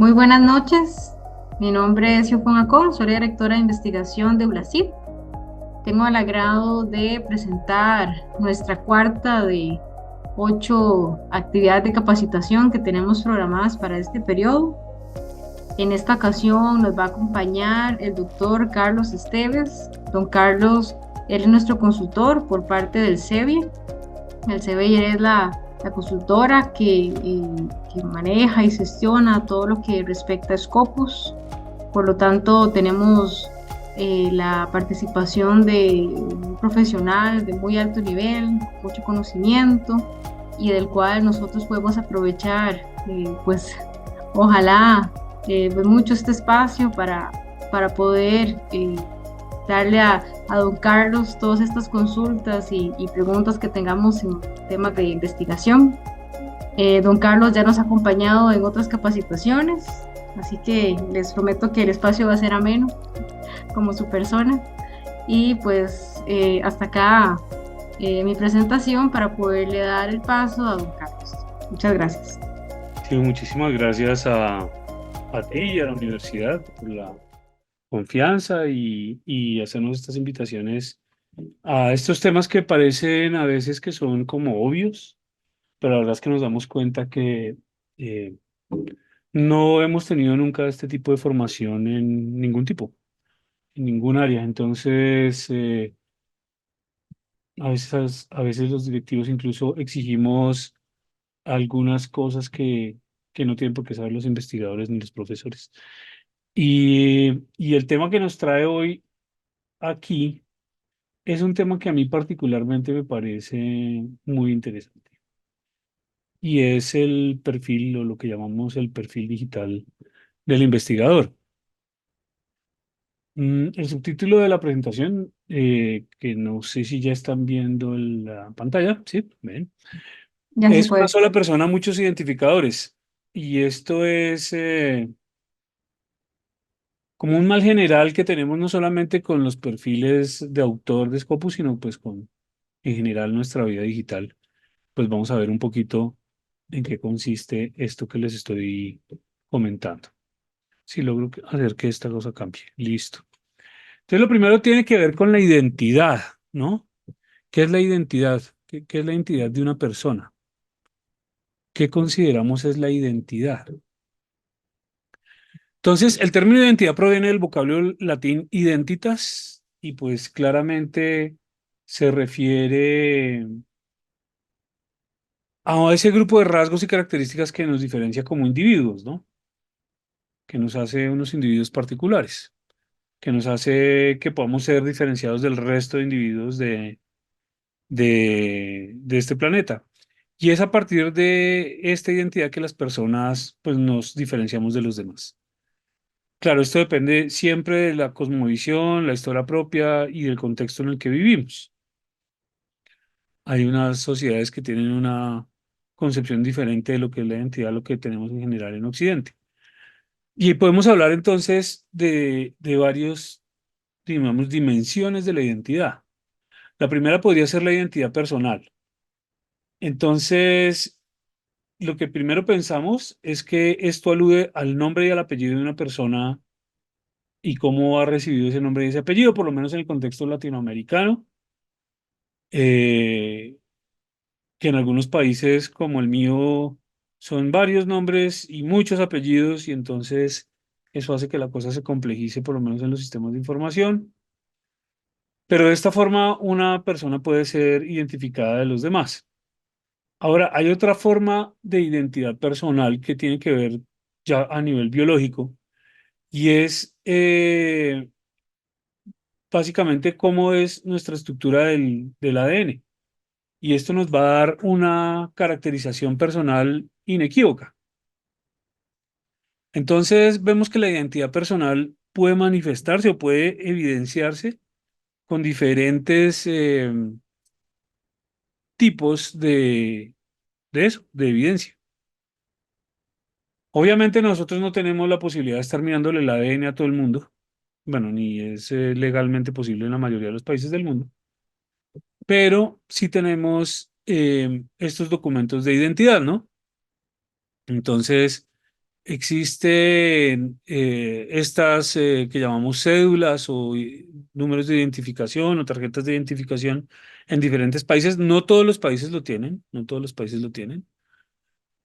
Muy buenas noches, mi nombre es Yukon Acon, soy directora de investigación de ULACIP. Tengo el agrado de presentar nuestra cuarta de 8 actividades de capacitación que tenemos programadas para este periodo. En esta ocasión nos va a acompañar el doctor Carlos Esteves. Don Carlos, él es nuestro consultor por parte del CEBIE. El CBI es la consultora que maneja y gestiona todo lo que respecta a Scopus. Por lo tanto, tenemos la participación de un profesional de muy alto nivel, mucho conocimiento y del cual nosotros podemos aprovechar, pues ojalá pues, mucho este espacio para poder darle a don Carlos todas estas consultas y preguntas que tengamos en temas de investigación. Don Carlos ya nos ha acompañado en otras capacitaciones, así que les prometo que el espacio va a ser ameno como su persona. Y pues hasta acá mi presentación para poderle dar el paso a don Carlos. Muchas gracias. Sí, muchísimas gracias a ti y a la universidad por la confianza y hacernos estas invitaciones a estos temas que parecen a veces que son como obvios, pero la verdad es que nos damos cuenta que eh, no hemos tenido nunca este tipo de formación en ningún tipo, en ningún área. Entonces, a veces los directivos incluso exigimos algunas cosas que no tienen por qué saber los investigadores ni los profesores. Y el tema que nos trae hoy aquí es un tema que a mí particularmente me parece muy interesante. Y es el perfil o lo que llamamos el perfil digital del investigador. El subtítulo de la presentación, que no sé si ya están viendo en la pantalla, ¿sí? ¿Ven? Ya se Es una puede. sola persona, muchos identificadores. Y esto es como un mal general que tenemos no solamente con los perfiles de autor de Scopus, sino pues con en general nuestra vida digital. Pues vamos a ver un poquito en qué consiste esto que les estoy comentando. Si logro hacer que esta cosa cambie. Listo. Entonces lo primero tiene que ver con la identidad, ¿no? ¿Qué es la identidad? ¿Qué es la identidad de una persona? ¿Qué consideramos es la identidad? Entonces, el término identidad proviene del vocablo latín identitas y pues claramente se refiere a ese grupo de rasgos y características que nos diferencia como individuos, ¿no? Que nos hace unos individuos particulares, que nos hace que podamos ser diferenciados del resto de individuos de este planeta. Y es a partir de esta identidad que las personas pues nos diferenciamos de los demás. Claro, esto depende siempre de la cosmovisión, la historia propia y del contexto en el que vivimos. Hay unas sociedades que tienen una concepción diferente de lo que es la identidad, lo que tenemos en general en Occidente. Y podemos hablar entonces de varios, digamos, dimensiones de la identidad. La primera podría ser la identidad personal. Entonces, lo que primero pensamos es que esto alude al nombre y al apellido de una persona y cómo ha recibido ese nombre y ese apellido, por lo menos en el contexto latinoamericano, eh, que en algunos países como el mío son varios nombres y muchos apellidos y entonces eso hace que la cosa se complejice, por lo menos en los sistemas de información. Pero de esta forma una persona puede ser identificada de los demás. Ahora, hay otra forma de identidad personal que tiene que ver ya a nivel biológico y es básicamente cómo es nuestra estructura del ADN. Y esto nos va a dar una caracterización personal inequívoca. Entonces, vemos que la identidad personal puede manifestarse o puede evidenciarse con diferentes tipos de eso, de evidencia. Obviamente nosotros no tenemos la posibilidad de estar mirándole el ADN a todo el mundo, bueno, ni es legalmente posible en la mayoría de los países del mundo, pero sí tenemos estos documentos de identidad, ¿no? Entonces, Existen estas que llamamos cédulas o números de identificación o tarjetas de identificación en diferentes países. No todos los países lo tienen, no todos los países lo tienen.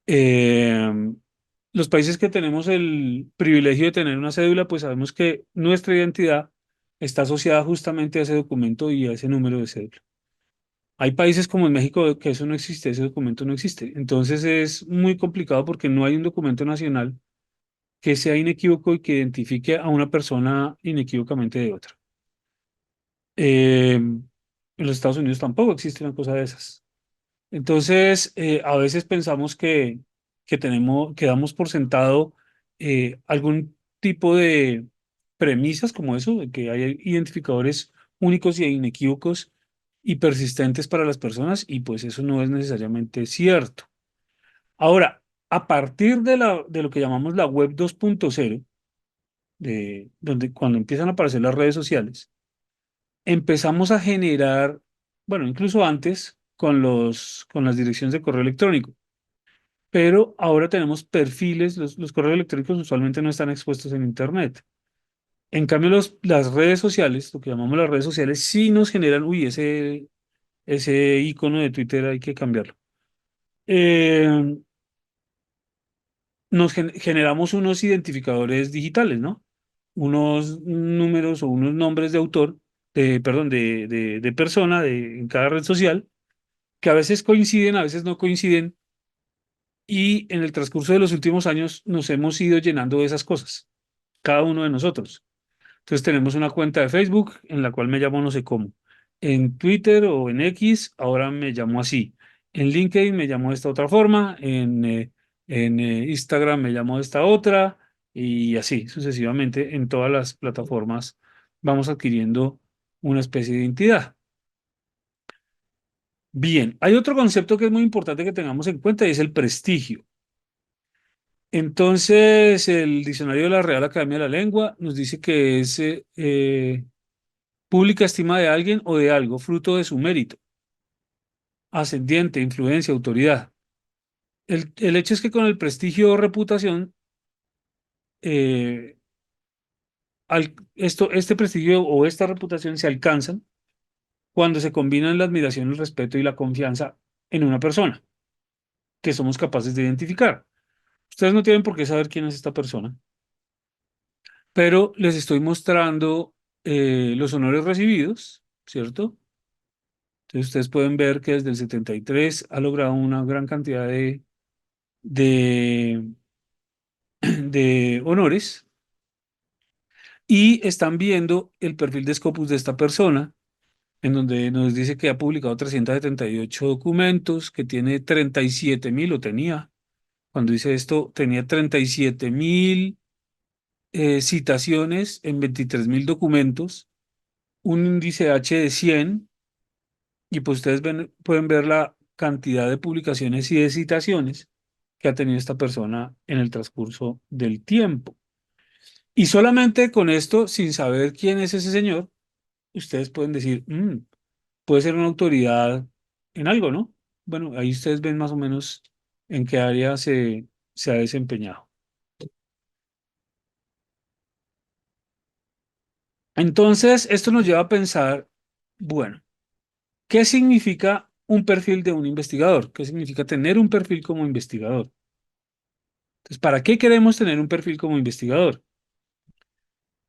Eh, los países que tenemos el privilegio de tener una cédula, pues sabemos que nuestra identidad está asociada justamente a ese documento y a ese número de cédula. Hay países como en México que eso no existe, ese documento no existe. Entonces es muy complicado porque no hay un documento nacional que sea inequívoco y que identifique a una persona inequívocamente de otra. En los Estados Unidos tampoco existe una cosa de esas. Entonces, a veces pensamos que damos por sentado algún tipo de premisas como eso, de que hay identificadores únicos y inequívocos y persistentes para las personas, y pues eso no es necesariamente cierto. Ahora, a partir de lo que llamamos la web 2.0, donde cuando empiezan a aparecer las redes sociales, empezamos a generar, bueno, incluso antes, con las direcciones de correo electrónico, pero ahora tenemos perfiles, los correos electrónicos usualmente no están expuestos en Internet. En cambio, las redes sociales, lo que llamamos las redes sociales, sí nos generan, uy, ese icono de Twitter hay que cambiarlo. Eh, generamos unos identificadores digitales, ¿no? Unos números o unos nombres de autor, perdón, de persona en cada red social, que a veces coinciden, a veces no coinciden, y en el transcurso de los últimos años nos hemos ido llenando de esas cosas, cada uno de nosotros. Entonces tenemos una cuenta de Facebook en la cual me llamo no sé cómo. En Twitter o en X ahora me llamo así. En LinkedIn me llamo de esta otra forma. En Instagram me llamo de esta otra. Y así sucesivamente en todas las plataformas vamos adquiriendo una especie de identidad. Bien, hay otro concepto que es muy importante que tengamos en cuenta y es el prestigio. Entonces, el diccionario de la Real Academia de la Lengua nos dice que es pública estima de alguien o de algo, fruto de su mérito, ascendiente, influencia, autoridad. El hecho es que con el prestigio o reputación, eh, este prestigio o esta reputación se alcanzan cuando se combinan la admiración, el respeto y la confianza en una persona que somos capaces de identificar. Ustedes no tienen por qué saber quién es esta persona, pero les estoy mostrando los honores recibidos, ¿cierto? Entonces ustedes pueden ver que desde el 73 ha logrado una gran cantidad de, de honores y están viendo el perfil de Scopus de esta persona, en donde nos dice que ha publicado 378 documentos, que tiene 37.000, o tenía, cuando dice esto, tenía 37.000 citaciones en 23.000 documentos, un índice H de 100, y pues ustedes pueden ver la cantidad de publicaciones y de citaciones que ha tenido esta persona en el transcurso del tiempo. Y solamente con esto, sin saber quién es ese señor, ustedes pueden decir, "Mm, puede ser una autoridad en algo, ¿no?". Bueno, ahí ustedes ven más o menos en qué área se ha desempeñado. Entonces, esto nos lleva a pensar, bueno, ¿qué significa un perfil de un investigador? ¿Qué significa tener un perfil como investigador? Entonces, ¿para qué queremos tener un perfil como investigador?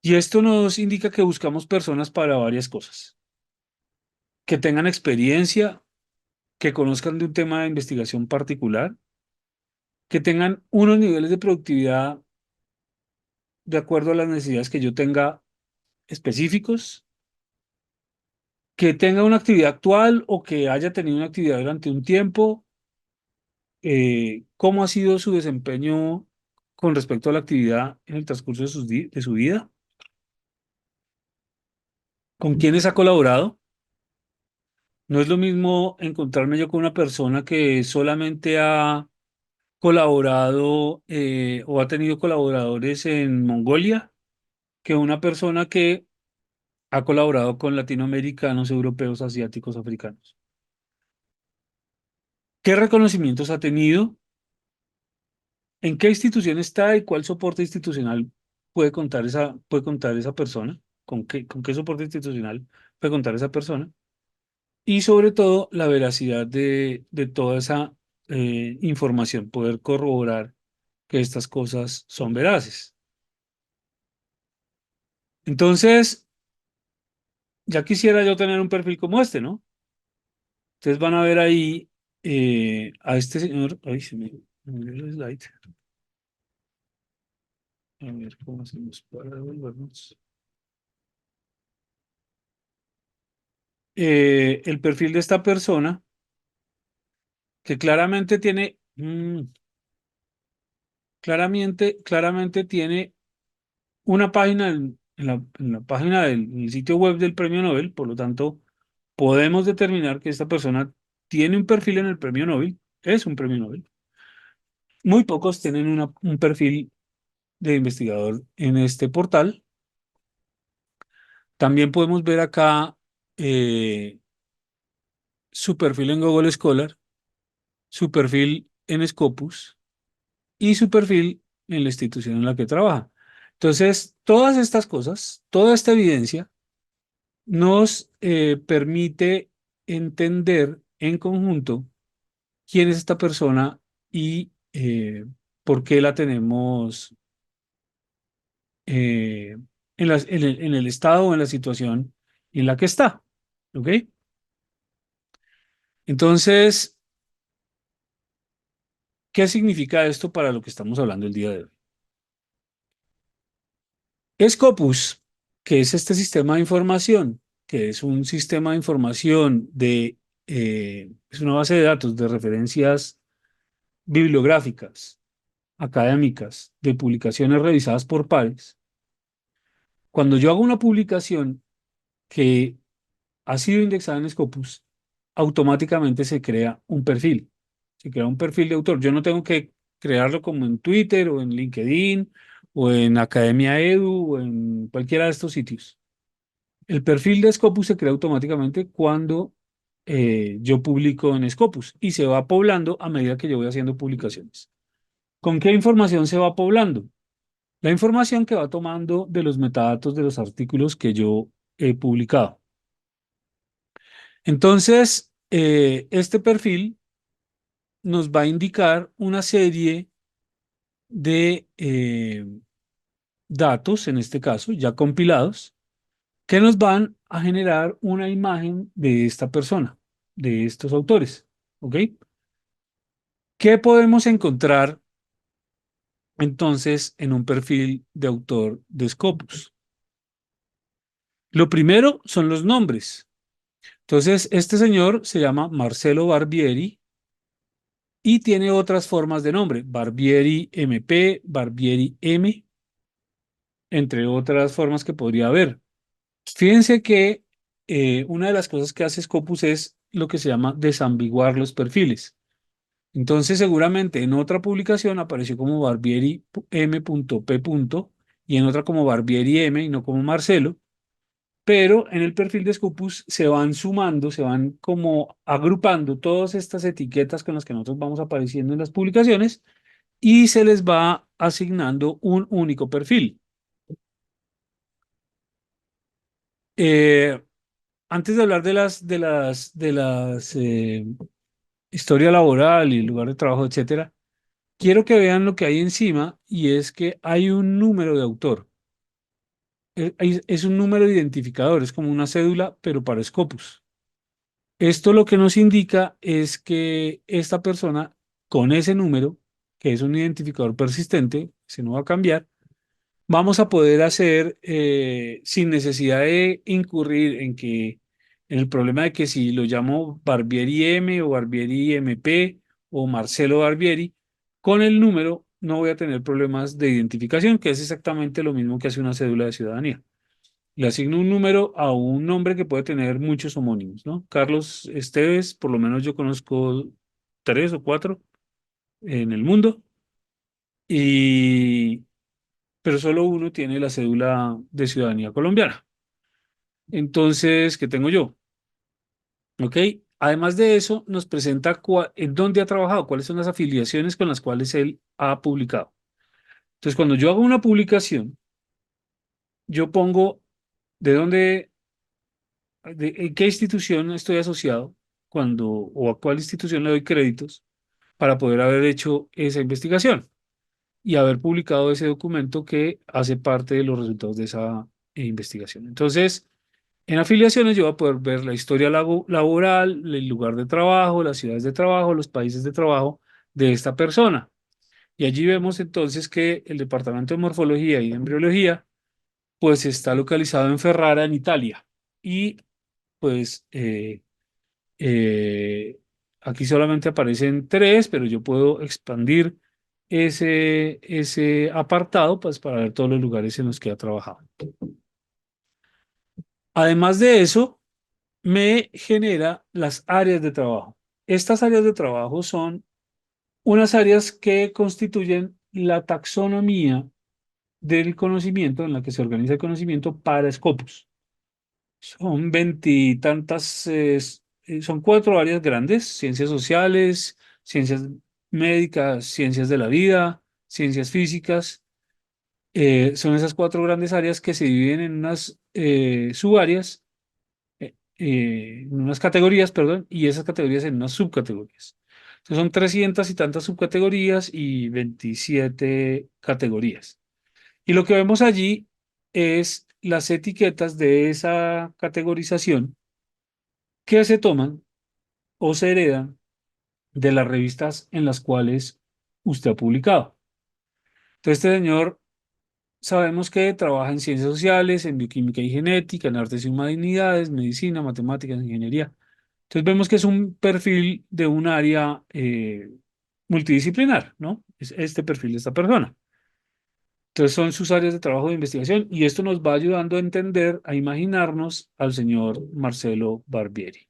Y esto nos indica que buscamos personas para varias cosas, que tengan experiencia, que conozcan de un tema de investigación particular, que tengan unos niveles de productividad de acuerdo a las necesidades que yo tenga específicos, que tenga una actividad actual o que haya tenido una actividad durante un tiempo, cómo ha sido su desempeño con respecto a la actividad en el transcurso de su vida, con quiénes ha colaborado. No es lo mismo encontrarme yo con una persona que solamente ha colaborado o ha tenido colaboradores en Mongolia que una persona que ha colaborado con latinoamericanos, europeos, asiáticos, africanos. ¿Qué reconocimientos ha tenido? en qué institución está y cuál soporte institucional puede contar esa persona, con qué soporte institucional puede contar esa persona, y sobre todo la veracidad de toda esa información, poder corroborar que estas cosas son veraces. Entonces, ya quisiera yo tener un perfil como este, ¿no? Ustedes van a ver ahí a este señor, ay, me dio el slide. A ver cómo hacemos para devolvernos. El perfil de esta persona que claramente tiene, claramente tiene una página en la página en el sitio web del Premio Nobel, por lo tanto, podemos determinar que esta persona tiene un perfil en el Premio Nobel, es un Premio Nobel. Muy pocos tienen un perfil de investigador en este portal. También podemos ver acá eh, su perfil en Google Scholar, su perfil en Scopus y su perfil en la institución en la que trabaja. Entonces, todas estas cosas, toda esta evidencia nos permite entender en conjunto quién es esta persona y por qué la tenemos en el estado o en la situación en la que está. ¿Ok? Entonces, ¿qué significa esto para lo que estamos hablando el día de hoy? Scopus, que es este sistema de información, que es un sistema de información es una base de datos de referencias bibliográficas, académicas, de publicaciones revisadas por pares. Cuando yo hago una publicación que ha sido indexada en Scopus, automáticamente se crea un perfil. Se crea un perfil de autor. Yo no tengo que crearlo como en Twitter o en LinkedIn o en Academia Edu o en cualquiera de estos sitios. El perfil de Scopus se crea automáticamente cuando yo publico en Scopus y se va poblando a medida que yo voy haciendo publicaciones. ¿Con qué información se va poblando? La información que va tomando de los metadatos de los artículos que yo he publicado. Entonces, este perfil nos va a indicar una serie de datos, en este caso, ya compilados, que nos van a generar una imagen de esta persona, de estos autores. ¿Ok? ¿Qué podemos encontrar entonces en un perfil de autor de Scopus? Lo primero son los nombres. Entonces, este señor se llama Marcelo Barbieri y tiene otras formas de nombre, Barbieri MP, Barbieri M, entre otras formas que podría haber. Fíjense que una de las cosas que hace Scopus es lo que se llama desambiguar los perfiles. Entonces, seguramente en otra publicación apareció como Barbieri M.P. y en otra como Barbieri M y no como Marcelo, pero en el perfil de Scopus se van sumando, se van como agrupando todas estas etiquetas con las que nosotros vamos apareciendo en las publicaciones y se les va asignando un único perfil. Eh, Antes de hablar de las historia laboral y lugar de trabajo, etcétera, quiero que vean lo que hay encima y es que hay un número de autor. Es un número de identificador, es como una cédula, pero para Scopus. Esto lo que nos indica es que esta persona con ese número, que es un identificador persistente, se no va a cambiar, vamos a poder hacer sin necesidad de incurrir en el problema de que si lo llamo Barbieri M o Barbieri MP o Marcelo Barbieri, con el número no voy a tener problemas de identificación, que es exactamente lo mismo que hace una cédula de ciudadanía. Le asigno un número a un nombre que puede tener muchos homónimos, ¿no? Carlos Esteves, por lo menos yo conozco tres o cuatro en el mundo, y, pero solo uno tiene la cédula de ciudadanía colombiana. Entonces, ¿qué tengo yo? ¿Ok? Además de eso, nos presenta en dónde ha trabajado, cuáles son las afiliaciones con las cuales él ha publicado. Entonces, cuando yo hago una publicación, yo pongo de dónde, en qué institución estoy asociado, o a cuál institución le doy créditos para poder haber hecho esa investigación y haber publicado ese documento que hace parte de los resultados de esa investigación. Entonces, en afiliaciones yo voy a poder ver la historia laboral, el lugar de trabajo, las ciudades de trabajo, los países de trabajo de esta persona. Y allí vemos entonces que el Departamento de Morfología y de Embriología pues está localizado en Ferrara, en Italia. Y pues eh, aquí solamente aparecen tres, pero yo puedo expandir ese apartado pues para ver todos los lugares en los que ha trabajado. Además de eso, me genera las áreas de trabajo. Estas áreas de trabajo son unas áreas que constituyen la taxonomía del conocimiento, en la que se organiza el conocimiento para Scopus. Son veintitantas, son cuatro áreas grandes: ciencias sociales, ciencias médicas, ciencias de la vida, ciencias físicas. Son esas cuatro grandes áreas que se dividen en unas subáreas, en unas categorías, perdón, y esas categorías en unas subcategorías. Entonces son 300 y tantas subcategorías y 27 categorías. Y lo que vemos allí es las etiquetas de esa categorización que se toman o se heredan de las revistas en las cuales usted ha publicado. Entonces, este señor sabemos que trabaja en ciencias sociales, en bioquímica y genética, en artes y humanidades, medicina, matemáticas, ingeniería. Entonces vemos que es un perfil de un área multidisciplinar, ¿no? Es este perfil de esta persona. Entonces son sus áreas de trabajo de investigación y esto nos va ayudando a entender, a imaginarnos al señor Marcelo Barbieri.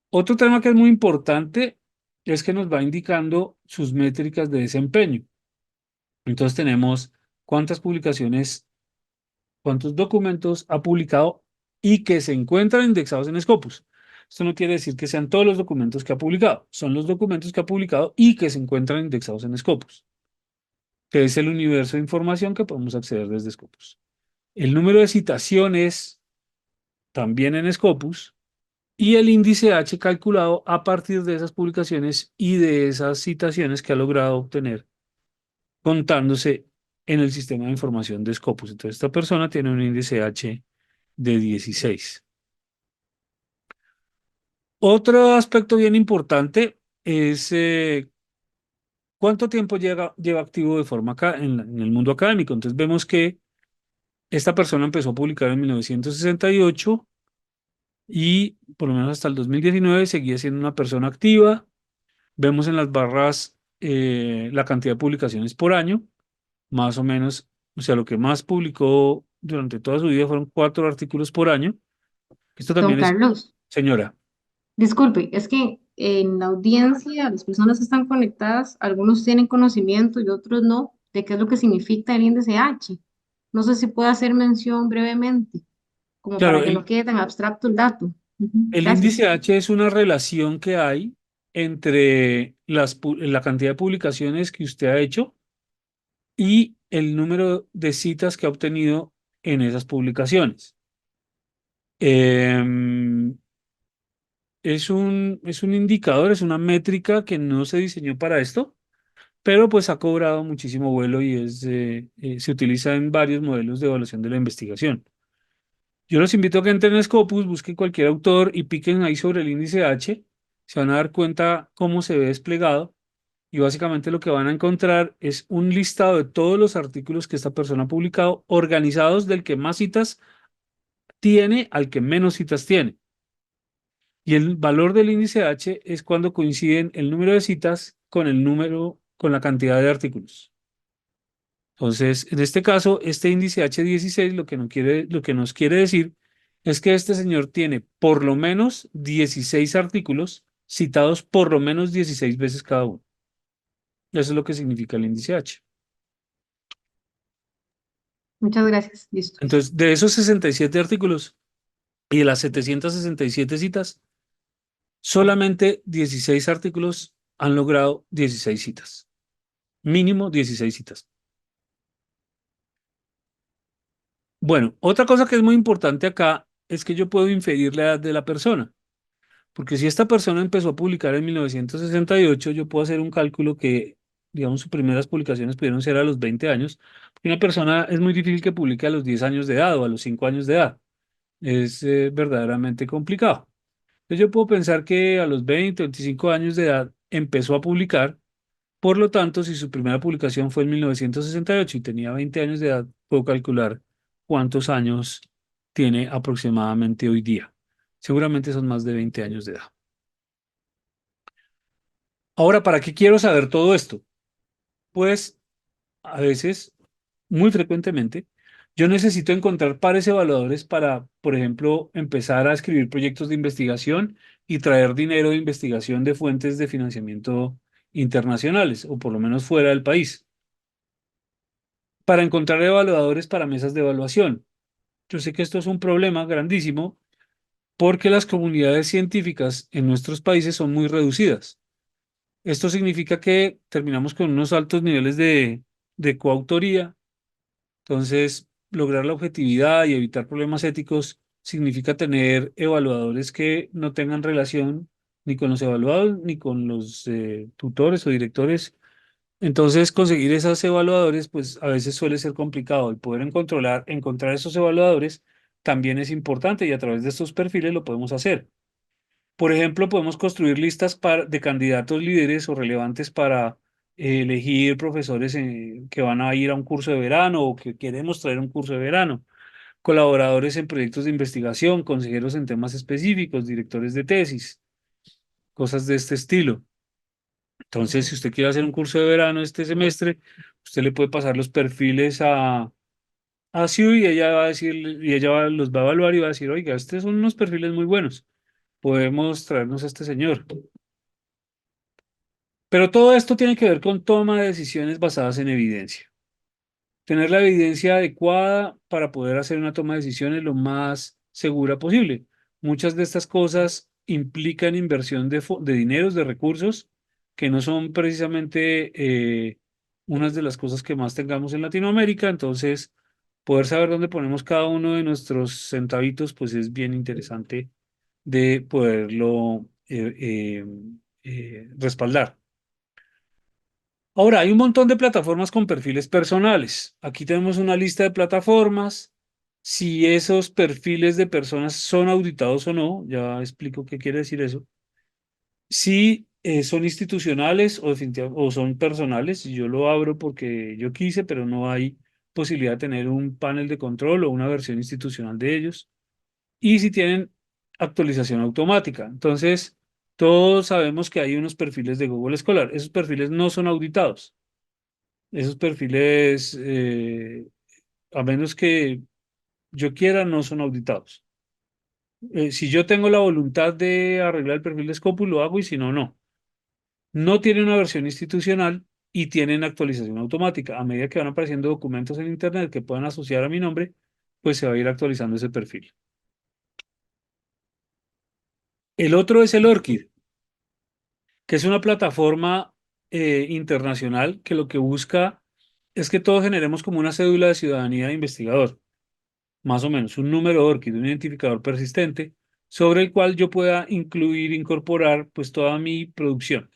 Otro tema que es muy importante es que nos va indicando sus métricas de desempeño. Entonces tenemos cuántas publicaciones, cuántos documentos ha publicado y que se encuentran indexados en Scopus. Esto no quiere decir que sean todos los documentos que ha publicado, son los documentos que ha publicado y que se encuentran indexados en Scopus, que es el universo de información que podemos acceder desde Scopus. El número de citaciones también en Scopus y el índice H calculado a partir de esas publicaciones y de esas citaciones que ha logrado obtener contándose en el sistema de información de Scopus. Entonces, esta persona tiene un índice H de 16. Otro aspecto bien importante es cuánto tiempo lleva activo de forma en el mundo académico. Entonces, vemos que esta persona empezó a publicar en 1968 y por lo menos hasta el 2019 seguía siendo una persona activa. Vemos en las barras la cantidad de publicaciones por año, más o menos, o sea, lo que más publicó durante toda su vida fueron 4 artículos por año. Esto Don también es, Carlos, señora, disculpe, es que en la audiencia, las personas que están conectadas, algunos tienen conocimiento y otros no, de qué es lo que significa el índice H. No sé si puede hacer mención brevemente, como claro, para que no quede tan abstracto el dato. Ujú, el gracias. índice H es una relación que hay entre la cantidad de publicaciones que usted ha hecho y el número de citas que ha obtenido en esas publicaciones. Em, es un indicador, es una métrica que no se diseñó para esto, pero pues ha cobrado muchísimo vuelo y se utiliza en varios modelos de evaluación de la investigación. Yo los invito a que entren a Scopus, busquen cualquier autor y piquen ahí sobre el índice H. Se van a dar cuenta cómo se ve desplegado y básicamente lo que van a encontrar es un listado de todos los artículos que esta persona ha publicado, organizados del que más citas tiene al que menos citas tiene. Y el valor del índice H es cuando coinciden el número de citas con con la cantidad de artículos. Entonces, en este caso, este índice H16 lo que nos quiere decir es que este señor tiene por lo menos 16 artículos citados por lo menos 16 veces cada uno. Eso es lo que significa el índice H. Muchas gracias. Listo. Entonces, de esos 67 artículos y de las 767 citas, Solamente 16 artículos han logrado 16 citas. Mínimo 16 citas. Bueno, otra cosa que es muy importante acá es que yo puedo inferir la edad de la persona. Porque si esta persona empezó a publicar en 1968, yo puedo hacer un cálculo que, digamos, sus primeras publicaciones pudieron ser a los 20 años. Porque una persona es muy difícil que publique a los 10 años de edad o a los 5 años de edad. Es verdaderamente complicado. Entonces yo puedo pensar que a los 20, 25 años de edad empezó a publicar. Por lo tanto, si su primera publicación fue en 1968 y tenía 20 años de edad, puedo calcular cuántos años tiene aproximadamente hoy día. Seguramente son más de 20 años de edad. Ahora, ¿para qué quiero saber todo esto? Pues a veces, muy frecuentemente, yo necesito encontrar pares evaluadores para, por ejemplo, empezar a escribir proyectos de investigación y traer dinero de investigación de fuentes de financiamiento internacionales, o por lo menos fuera del país, para encontrar evaluadores para mesas de evaluación. Yo sé que esto es un problema grandísimo porque las comunidades científicas en nuestros países son muy reducidas. Esto significa que terminamos con unos altos niveles de coautoría. Entonces, lograr la objetividad y evitar problemas éticos significa tener evaluadores que no tengan relación ni con los evaluados ni con los tutores o directores. Entonces, conseguir esos evaluadores, pues a veces suele ser complicado. El poder encontrar esos evaluadores también es importante y a través de estos perfiles lo podemos hacer. Por ejemplo, podemos construir listas de candidatos líderes o relevantes para elegir profesores que van a ir a un curso de verano o que queremos traer un curso de verano, colaboradores en proyectos de investigación, consejeros en temas específicos, directores de tesis, cosas de este estilo. Entonces, si usted quiere hacer un curso de verano este semestre, usted le puede pasar los perfiles a Sue y ella va a decir, los va a evaluar y va a decir, oiga, estos son unos perfiles muy buenos, podemos traernos a este señor. Pero todo esto tiene que ver con toma de decisiones basadas en evidencia. Tener la evidencia adecuada para poder hacer una toma de decisiones lo más segura posible. Muchas de estas cosas implican inversión de dineros, de recursos, que no son precisamente unas de las cosas que más tengamos en Latinoamérica. Entonces, poder saber dónde ponemos cada uno de nuestros centavitos, pues es bien interesante de poderlo respaldar. Ahora, hay un montón de plataformas con perfiles personales. Aquí tenemos una lista de plataformas. Si esos perfiles de personas son auditados o no, ya explico qué quiere decir eso. Si son institucionales o son personales, yo lo abro porque yo quise, pero no hay posibilidad de tener un panel de control o una versión institucional de ellos. Y si tienen actualización automática. Entonces, todos sabemos que hay unos perfiles de Google Scholar. Esos perfiles no son auditados. Esos perfiles, a menos que yo quiera, no son auditados. Si yo tengo la voluntad de arreglar el perfil de Scopus, lo hago y si no, no. No tiene una versión institucional y tienen actualización automática. A medida que van apareciendo documentos en Internet que puedan asociar a mi nombre, pues se va a ir actualizando ese perfil. El otro es el ORCID, que es una plataforma internacional que lo que busca es que todos generemos como una cédula de ciudadanía de investigador. Más o menos, un número ORCID, un identificador persistente, sobre el cual yo pueda incluir, incorporar, pues toda mi producción.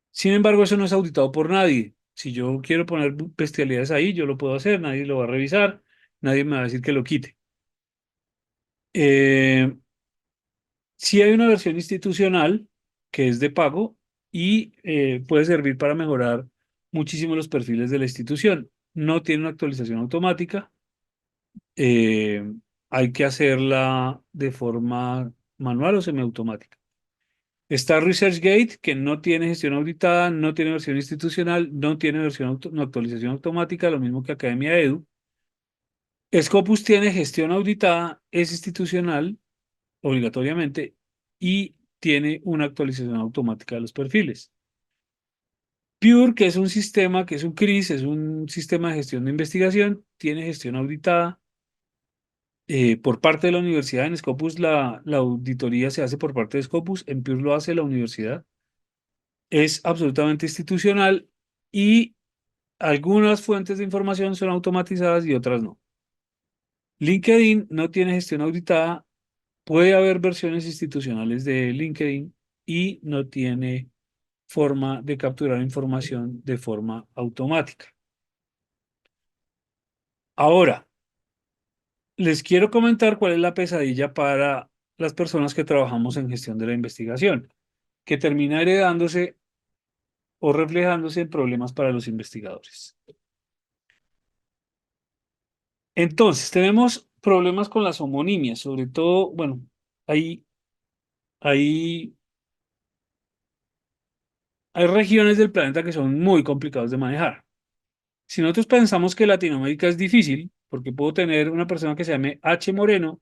Sin embargo, eso no es auditado por nadie. Si yo quiero poner bestialidades ahí, yo lo puedo hacer, nadie lo va a revisar, nadie me va a decir que lo quite. Eh, sí hay una versión institucional que es de pago y puede servir para mejorar muchísimo los perfiles de la institución. No tiene una actualización automática, eh, hay que hacerla de forma manual o semiautomática. Está ResearchGate, que no tiene gestión auditada, no tiene versión institucional, no tiene no, actualización automática, lo mismo que Academia Edu. Scopus tiene gestión auditada, es institucional, obligatoriamente, y tiene una actualización automática de los perfiles. Pure, que es un sistema, que es un CRIS, es un sistema de gestión de investigación, tiene gestión auditada, por parte de la universidad. En Scopus la auditoría se hace por parte de Scopus, en Pure lo hace la universidad. Es absolutamente institucional y algunas fuentes de información son automatizadas y otras no. LinkedIn no tiene gestión auditada. Puede haber versiones institucionales de LinkedIn y no tiene forma de capturar información de forma automática. Ahora, les quiero comentar cuál es la pesadilla para las personas que trabajamos en gestión de la investigación, que termina heredándose o reflejándose en problemas para los investigadores. Entonces, tenemos problemas con las homonimias, sobre todo, bueno, hay, hay, hay regiones del planeta que son muy complicados de manejar. Si nosotros pensamos que Latinoamérica es difícil, porque puedo tener una persona que se llame H. Moreno,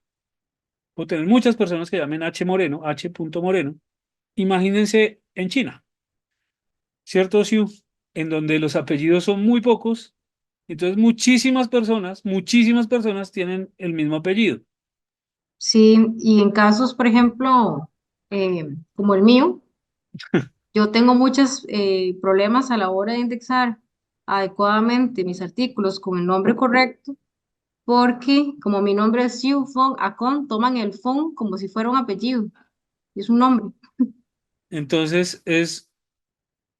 puedo tener muchas personas que llamen H. Moreno, H. Moreno, imagínense en China, ¿cierto, Siu? En donde los apellidos son muy pocos, entonces muchísimas personas tienen el mismo apellido. Sí, y en casos, por ejemplo, como el mío, yo tengo muchos problemas a la hora de indexar adecuadamente mis artículos con el nombre correcto, porque como mi nombre es Xiu Fong Acon, toman el Fong como si fuera un apellido, y es un nombre. Entonces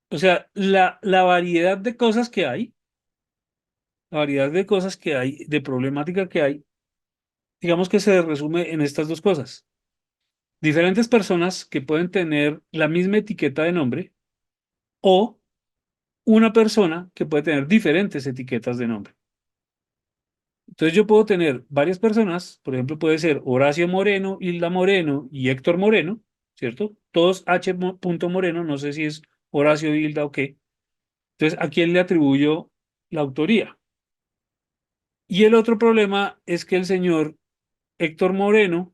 o sea, la variedad de cosas que hay, la variedad de cosas que hay, de problemática que hay, digamos que se resume en estas dos cosas. Diferentes personas que pueden tener la misma etiqueta de nombre o una persona que puede tener diferentes etiquetas de nombre. Entonces yo puedo tener varias personas, por ejemplo, puede ser Horacio Moreno, Hilda Moreno y Héctor Moreno, ¿cierto? Todos Moreno, no sé si es Horacio, Hilda o qué. Entonces, ¿a quién le atribuyo la autoría? Y el otro problema es que el señor Héctor Moreno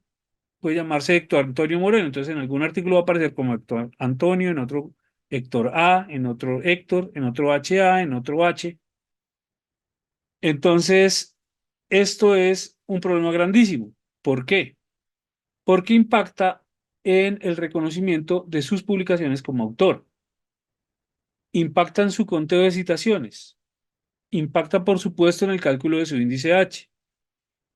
puede llamarse Héctor Antonio Moreno. Entonces, en algún artículo va a aparecer como Héctor Antonio, en otro Héctor A, en otro Héctor, en otro HA, en otro H. Entonces, esto es un problema grandísimo. ¿Por qué? Porque impacta en el reconocimiento de sus publicaciones como autor, impacta en su conteo de citaciones, impacta por supuesto en el cálculo de su índice H,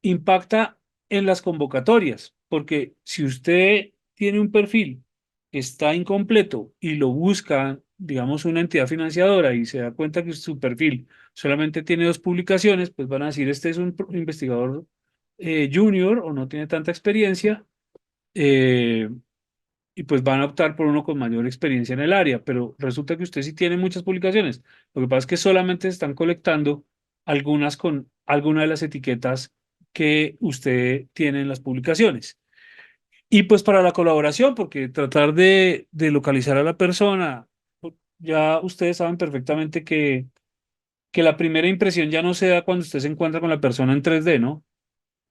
impacta en las convocatorias, porque si usted tiene un perfil que está incompleto y lo busca, digamos, una entidad financiadora y se da cuenta que su perfil solamente tiene dos publicaciones, pues van a decir, este es un investigador junior o no tiene tanta experiencia, eh, y pues van a optar por uno con mayor experiencia en el área, pero resulta que usted sí tiene muchas publicaciones. Lo que pasa es que solamente se están colectando algunas con alguna de las etiquetas que usted tiene en las publicaciones. Y pues para la colaboración, porque tratar de localizar a la persona, ya ustedes saben perfectamente que la primera impresión ya no se da cuando usted se encuentra con la persona en 3D, ¿no?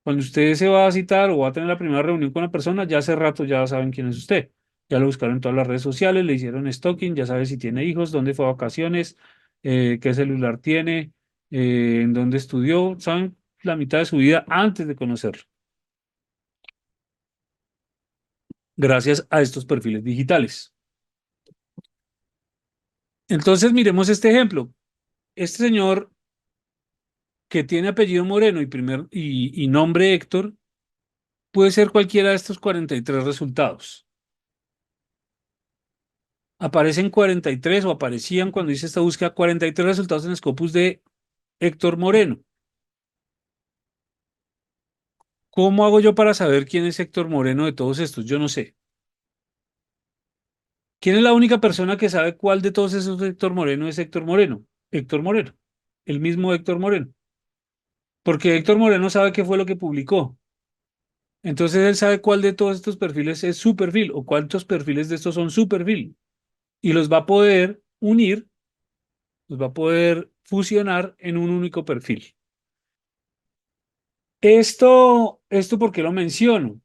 Cuando usted se va a citar o va a tener la primera reunión con la persona, ya hace rato ya saben quién es usted. Ya lo buscaron en todas las redes sociales, le hicieron stalking, ya sabe si tiene hijos, dónde fue a vacaciones, qué celular tiene, en dónde estudió, saben la mitad de su vida antes de conocerlo, gracias a estos perfiles digitales. Entonces, miremos este ejemplo. Este señor que tiene apellido Moreno y nombre Héctor, puede ser cualquiera de estos 43 resultados. Aparecen 43 o aparecían cuando hice esta búsqueda 43 resultados en Scopus de Héctor Moreno. ¿Cómo hago yo para saber quién es Héctor Moreno de todos estos? Yo no sé. ¿Quién es la única persona que sabe cuál de todos esos Héctor Moreno es Héctor Moreno? Héctor Moreno. El mismo Héctor Moreno. Porque Héctor Moreno sabe qué fue lo que publicó. Entonces él sabe cuál de todos estos perfiles es su perfil o cuántos perfiles de estos son su perfil. Y los va a poder unir, los va a poder fusionar en un único perfil. Esto ¿por qué lo menciono?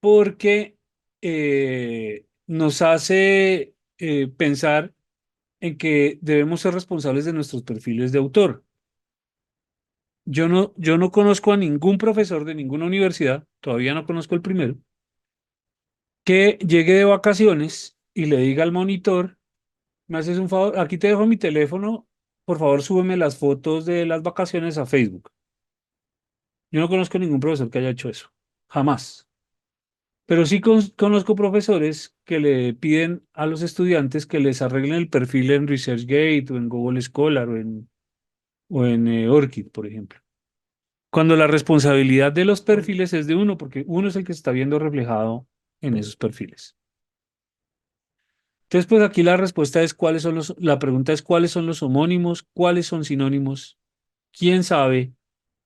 Porque nos hace pensar en que debemos ser responsables de nuestros perfiles de autor. Yo no conozco a ningún profesor de ninguna universidad, todavía no conozco el primero, que llegue de vacaciones y le diga al monitor, me haces un favor, aquí te dejo mi teléfono, por favor súbeme las fotos de las vacaciones a Facebook. Yo no conozco ningún profesor que haya hecho eso, jamás. Pero sí conozco profesores que le piden a los estudiantes que les arreglen el perfil en ResearchGate o en Google Scholar o en Orchid, por ejemplo. Cuando la responsabilidad de los perfiles es de uno, porque uno es el que se está viendo reflejado en esos perfiles. Entonces, pues aquí la respuesta es la pregunta es cuáles son los homónimos, cuáles son sinónimos, quién sabe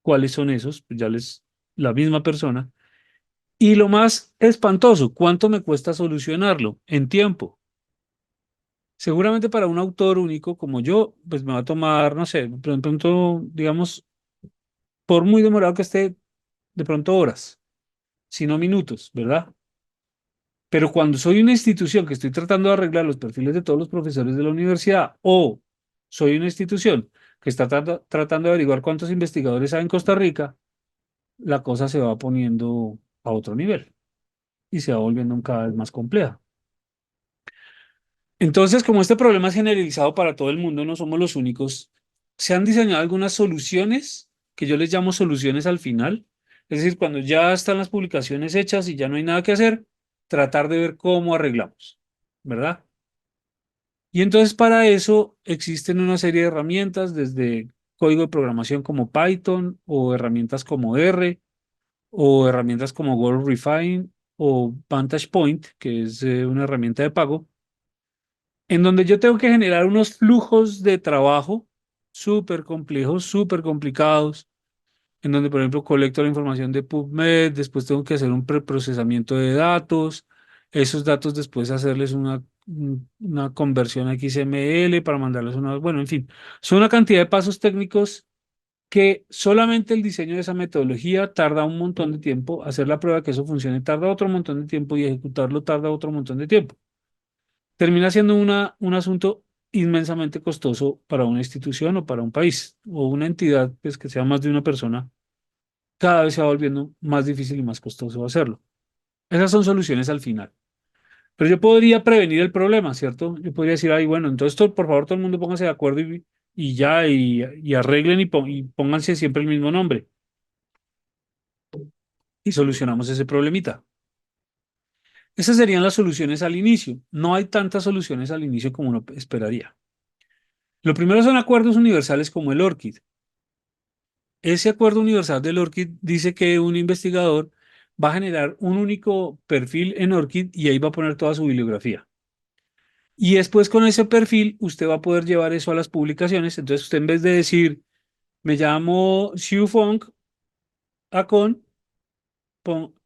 cuáles son esos, pues la misma persona. Y lo más espantoso, ¿cuánto me cuesta solucionarlo en tiempo? Seguramente para un autor único como yo, pues me va a tomar, no sé, de pronto, digamos, por muy demorado que esté, de pronto horas, si no minutos, ¿verdad? Pero cuando soy una institución que estoy tratando de arreglar los perfiles de todos los profesores de la universidad o soy una institución que está tratando de averiguar cuántos investigadores hay en Costa Rica, la cosa se va poniendo a otro nivel y se va volviendo cada vez más compleja. Entonces, como este problema es generalizado para todo el mundo, no somos los únicos, se han diseñado algunas soluciones que yo les llamo soluciones al final. Es decir, cuando ya están las publicaciones hechas y ya no hay nada que hacer, tratar de ver cómo arreglamos, ¿verdad? Y entonces para eso existen una serie de herramientas, desde código de programación como Python o herramientas como R o herramientas como Word Refine o Vantage Point, que es una herramienta de pago en donde yo tengo que generar unos flujos de trabajo súper complejos, súper complicados, en donde, por ejemplo, colecto la información de PubMed, después tengo que hacer un preprocesamiento de datos, esos datos después hacerles una conversión a XML para mandarles bueno, en fin, son una cantidad de pasos técnicos que solamente el diseño de esa metodología tarda un montón de tiempo, hacer la prueba de que eso funcione tarda otro montón de tiempo y ejecutarlo tarda otro montón de tiempo. Termina siendo un asunto inmensamente costoso para una institución o para un país o una entidad pues, que sea más de una persona, cada vez se va volviendo más difícil y más costoso hacerlo. Esas son soluciones al final. Pero yo podría prevenir el problema, ¿cierto? Yo podría decir, ay, bueno, entonces por favor todo el mundo póngase de acuerdo y ya, y arreglen y pónganse siempre el mismo nombre y solucionamos ese problemita. Esas serían las soluciones al inicio. No hay tantas soluciones al inicio como uno esperaría. Lo primero son acuerdos universales como el ORCID. Ese acuerdo universal del ORCID dice que un investigador va a generar un único perfil en ORCID y ahí va a poner toda su bibliografía. Y después con ese perfil usted va a poder llevar eso a las publicaciones. Entonces usted en vez de decir, me llamo Xiu Fong Acon,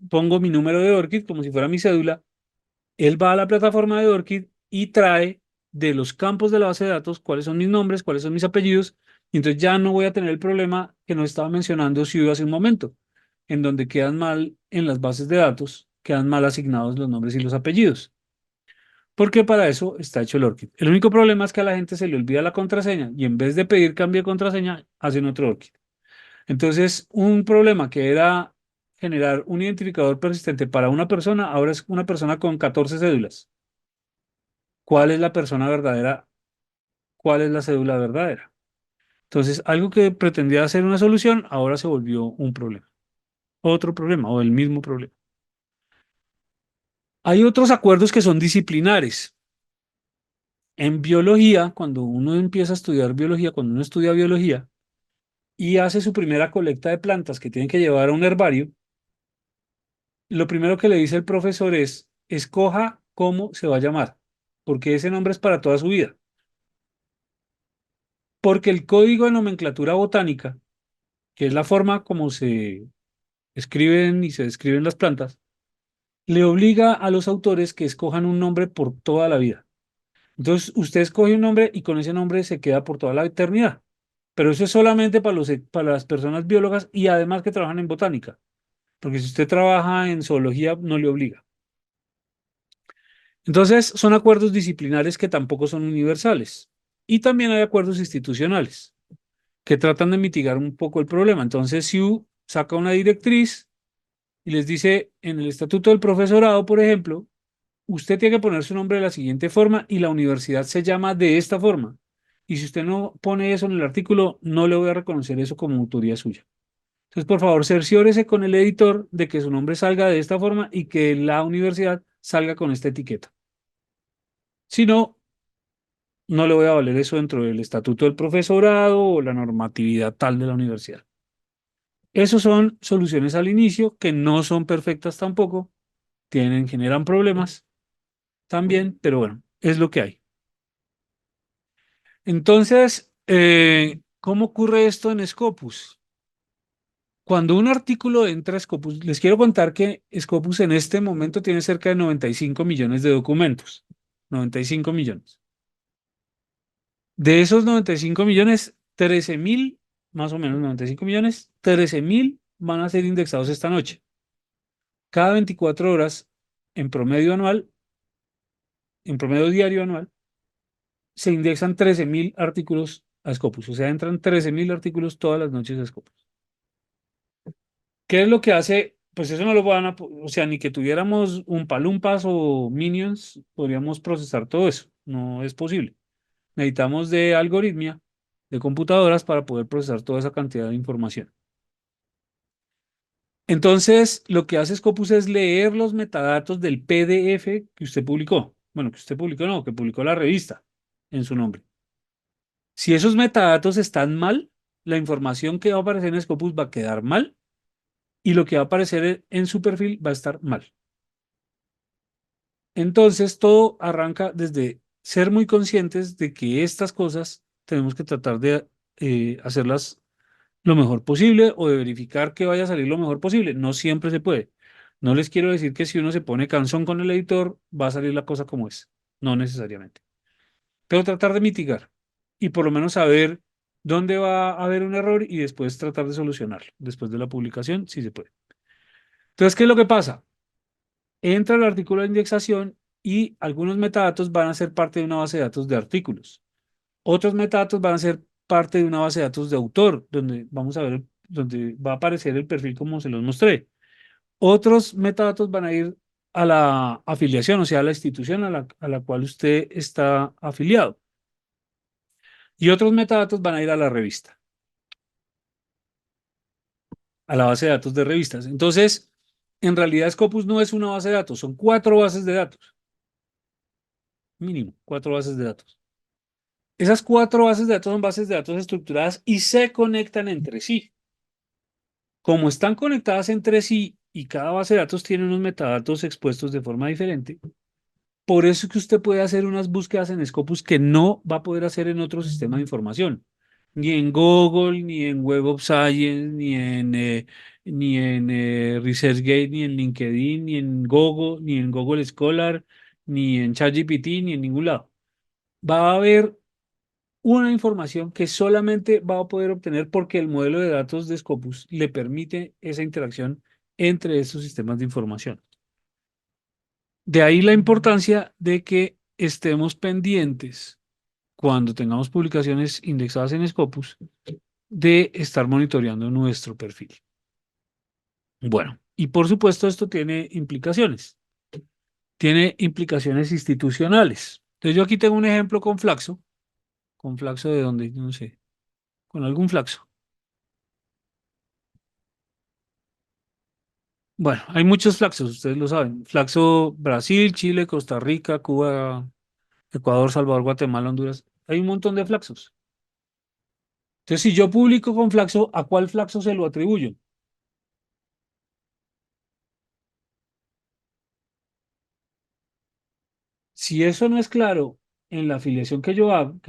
pongo mi número de ORCID como si fuera mi cédula. Él va a la plataforma de ORCID y trae de los campos de la base de datos cuáles son mis nombres, cuáles son mis apellidos, y entonces ya no voy a tener el problema que nos estaba mencionando Siu hace un momento, en donde quedan mal en las bases de datos, quedan mal asignados los nombres y los apellidos, porque para eso está hecho el ORCID. El único problema es que a la gente se le olvida la contraseña y en vez de pedir cambio de contraseña, hacen otro ORCID. Entonces, un problema que era generar un identificador persistente para una persona, ahora es una persona con 14 cédulas. ¿Cuál es la persona verdadera? ¿Cuál es la cédula verdadera? Entonces, algo que pretendía ser una solución, ahora se volvió un problema. Otro problema o el mismo problema. Hay otros acuerdos que son disciplinares. En biología, cuando uno empieza a estudiar biología, cuando uno estudia biología y hace su primera colecta de plantas que tienen que llevar a un herbario, lo primero que le dice el profesor es, escoja cómo se va a llamar, porque ese nombre es para toda su vida. Porque el código de nomenclatura botánica, que es la forma como se escriben y se describen las plantas, le obliga a los autores que escojan un nombre por toda la vida. Entonces, usted escoge un nombre y con ese nombre se queda por toda la eternidad. Pero eso es solamente para las personas biólogas y además que trabajan en botánica, porque si usted trabaja en zoología no le obliga. Entonces, son acuerdos disciplinares que tampoco son universales. Y también hay acuerdos institucionales. que tratan de mitigar un poco el problema. Entonces, SIU saca una directriz y les dice en el estatuto del profesorado, por ejemplo, usted tiene que poner su nombre de la siguiente forma y la universidad se llama de esta forma. Y si usted no pone eso en el artículo, no le voy a reconocer eso como autoría suya. Entonces, por favor, cerciórese con el editor de que su nombre salga de esta forma y que la universidad salga con esta etiqueta. Si no, no le voy a valer eso dentro del estatuto del profesorado o la normatividad tal de la universidad. Esas son soluciones al inicio que no son perfectas tampoco, generan problemas también, pero bueno, es lo que hay. Entonces, ¿cómo ocurre esto en Scopus? Cuando un artículo entra a Scopus, les quiero contar que Scopus en este momento tiene cerca de 95 millones de documentos. 95 millones. De esos 95 millones, 13.000, más o menos 95 millones, 13.000 van a ser indexados esta noche. Cada 24 horas, en promedio anual, en promedio diario anual, se indexan 13.000 artículos a Scopus. O sea, entran 13.000 artículos todas las noches a Scopus. ¿Qué es lo que hace? Pues eso no lo van a, o sea, ni que tuviéramos un palumpas o minions, podríamos procesar todo eso. No es posible. Necesitamos de algoritmia, de computadoras para poder procesar toda esa cantidad de información. Entonces, lo que hace Scopus es leer los metadatos del PDF que usted publicó. Bueno, que usted publicó, no, que publicó la revista en su nombre. Si esos metadatos están mal, la información que va a aparecer en Scopus va a quedar mal y lo que va a aparecer en su perfil va a estar mal. Entonces, todo arranca desde ser muy conscientes de que estas cosas tenemos que tratar de hacerlas lo mejor posible o de verificar que vaya a salir lo mejor posible. No siempre se puede. No les quiero decir que si uno se pone cansón con el editor, va a salir la cosa como es. No necesariamente. Pero tratar de mitigar y por lo menos saber dónde va a haber un error y después tratar de solucionarlo. Después de la publicación, sí se puede. Entonces, ¿qué es lo que pasa? Entra el artículo de indexación y algunos metadatos van a ser parte de una base de datos de artículos. Otros metadatos van a ser parte de una base de datos de autor, donde vamos a ver, donde va a aparecer el perfil como se los mostré. Otros metadatos van a ir a la afiliación, o sea, a la institución a la cual usted está afiliado. Y otros metadatos van a ir a la revista, a la base de datos de revistas. Entonces, en realidad Scopus no es una base de datos, son 4 bases de datos, mínimo, 4 bases de datos. Esas 4 bases de datos son bases de datos estructuradas y se conectan entre sí. Como están conectadas entre sí y cada base de datos tiene unos metadatos expuestos de forma diferente, por eso es que usted puede hacer unas búsquedas en Scopus que no va a poder hacer en otro sistema de información. Ni en Google, ni en Web of Science, ni en ResearchGate, ni en LinkedIn, ni en Google, ni en Google Scholar, ni en ChatGPT, ni en ningún lado. Va a haber una información que solamente va a poder obtener porque el modelo de datos de Scopus le permite esa interacción entre estos sistemas de información. De ahí la importancia de que estemos pendientes cuando tengamos publicaciones indexadas en Scopus de estar monitoreando nuestro perfil. Bueno, y por supuesto esto tiene implicaciones. Tiene implicaciones institucionales. Entonces yo aquí tengo un ejemplo con Flaxo de donde, no sé, con algún Flaxo. Bueno, hay muchos flaxos, ustedes lo saben. Flaxo Brasil, Chile, Costa Rica, Cuba, Ecuador, Salvador, Guatemala, Honduras. Hay un montón de flaxos. Entonces, si yo publico con flaxo, ¿a cuál flaxo se lo atribuyo? Si eso no es claro en la afiliación que yo hago,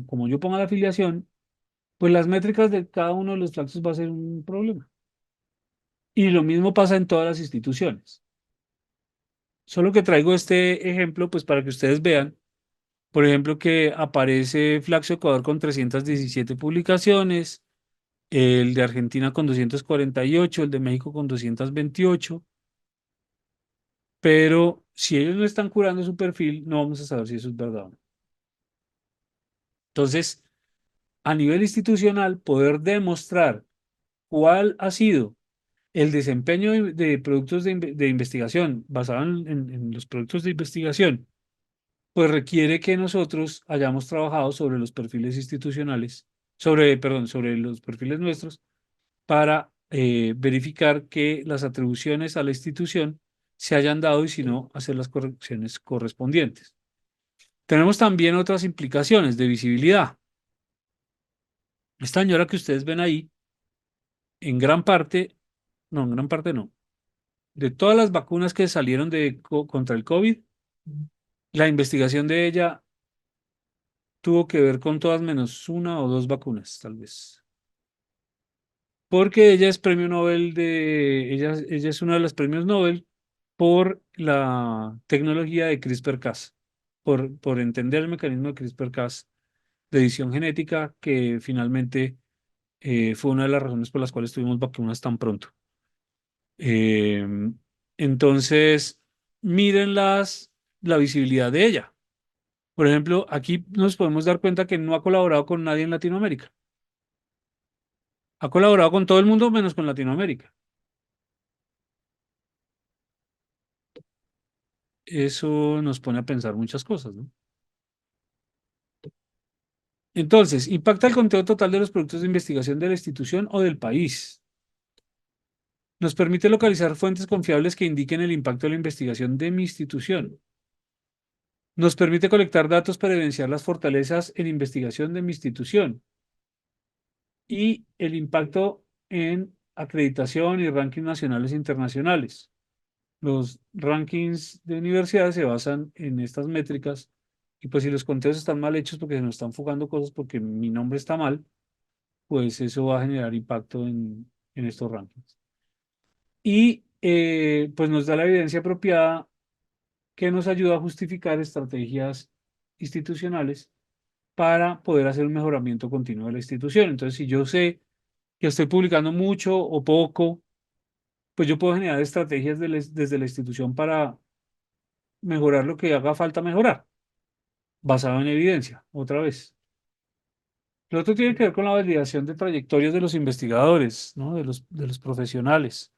como yo ponga la afiliación, pues las métricas de cada uno de los flaxos va a ser un problema. Y lo mismo pasa en todas las instituciones. Solo que traigo este ejemplo, pues para que ustedes vean. Por ejemplo, que aparece Flaxo Ecuador con 317 publicaciones, el de Argentina con 248, el de México con 228, pero si ellos no están curando su perfil, no vamos a saber si eso es verdad o no. Entonces, a nivel institucional, poder demostrar cuál ha sido el desempeño de productos de investigación basado en los productos de investigación, pues requiere que nosotros hayamos trabajado sobre los perfiles institucionales, perdón, sobre los perfiles nuestros, para verificar que las atribuciones a la institución se hayan dado y si no, hacer las correcciones correspondientes. Tenemos también otras implicaciones de visibilidad. Esta señora que ustedes ven ahí, en gran parte, no, en gran parte no, de todas las vacunas que salieron contra el COVID, la investigación de ella tuvo que ver con todas menos una o dos vacunas, tal vez. Porque ella es premio Nobel ella es una de los premios Nobel por la tecnología de CRISPR-Cas, por entender el mecanismo de CRISPR-Cas de edición genética, que finalmente fue una de las razones por las cuales tuvimos vacunas tan pronto. Eh, entonces, miren la visibilidad de ella. Por ejemplo, aquí nos podemos dar cuenta que no ha colaborado con nadie en Latinoamérica. Ha colaborado con todo el mundo menos con Latinoamérica. Eso nos pone a pensar muchas cosas, ¿no? Entonces, impacta el conteo total de los productos de investigación de la institución o del país. Nos permite localizar fuentes confiables que indiquen el impacto de la investigación de mi institución. Nos permite colectar datos para evidenciar las fortalezas en investigación de mi institución y el impacto en acreditación y rankings nacionales e internacionales. Los rankings de universidades se basan en estas métricas y pues si los conteos están mal hechos porque se nos están fugando cosas porque mi nombre está mal, pues eso va a generar impacto en estos rankings. Y pues nos da la evidencia apropiada que nos ayuda a justificar estrategias institucionales para poder hacer un mejoramiento continuo de la institución. Entonces, si yo sé que estoy publicando mucho o poco, pues yo puedo generar estrategias desde la institución para mejorar lo que haga falta mejorar, basado en evidencia, otra vez. Lo otro tiene que ver con la validación de trayectorias de los investigadores, ¿no? De los profesionales.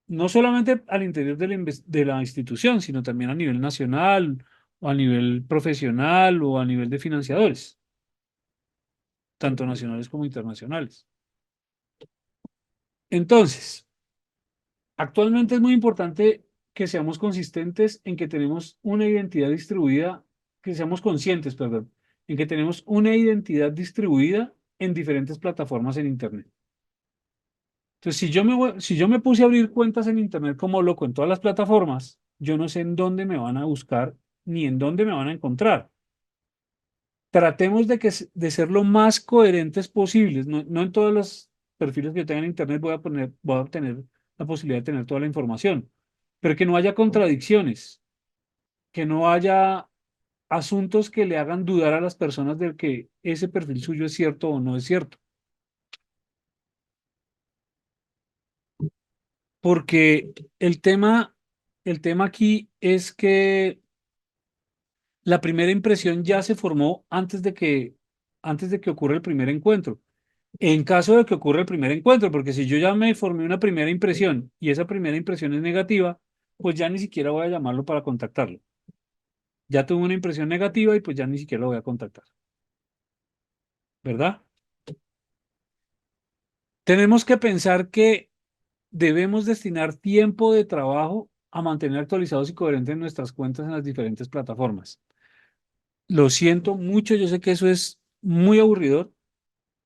No solamente al interior de la institución, sino también a nivel nacional, o a nivel profesional, o a nivel de financiadores, tanto nacionales como internacionales. Entonces, actualmente es muy importante que seamos consistentes en que tenemos una identidad distribuida, que seamos conscientes, perdón, en que tenemos una identidad distribuida en diferentes plataformas en Internet. Entonces, si yo me puse a abrir cuentas en Internet como loco en todas las plataformas, yo no sé en dónde me van a buscar ni en dónde me van a encontrar. Tratemos de ser lo más coherentes posibles. No, no en todos los perfiles que yo tenga en Internet voy a obtener la posibilidad de tener toda la información, pero que no haya contradicciones, que no haya asuntos que le hagan dudar a las personas de que ese perfil suyo es cierto o no es cierto. Porque el tema aquí es que la primera impresión ya se formó antes de que ocurra el primer encuentro. En caso de que ocurra el primer encuentro, porque si yo ya me formé una primera impresión y esa primera impresión es negativa, pues ya ni siquiera voy a llamarlo para contactarlo. Ya tuve una impresión negativa y pues ya ni siquiera lo voy a contactar, ¿verdad? Tenemos que pensar que debemos destinar tiempo de trabajo a mantener actualizados y coherentes nuestras cuentas en las diferentes plataformas. Lo siento mucho, yo sé que eso es muy aburridor,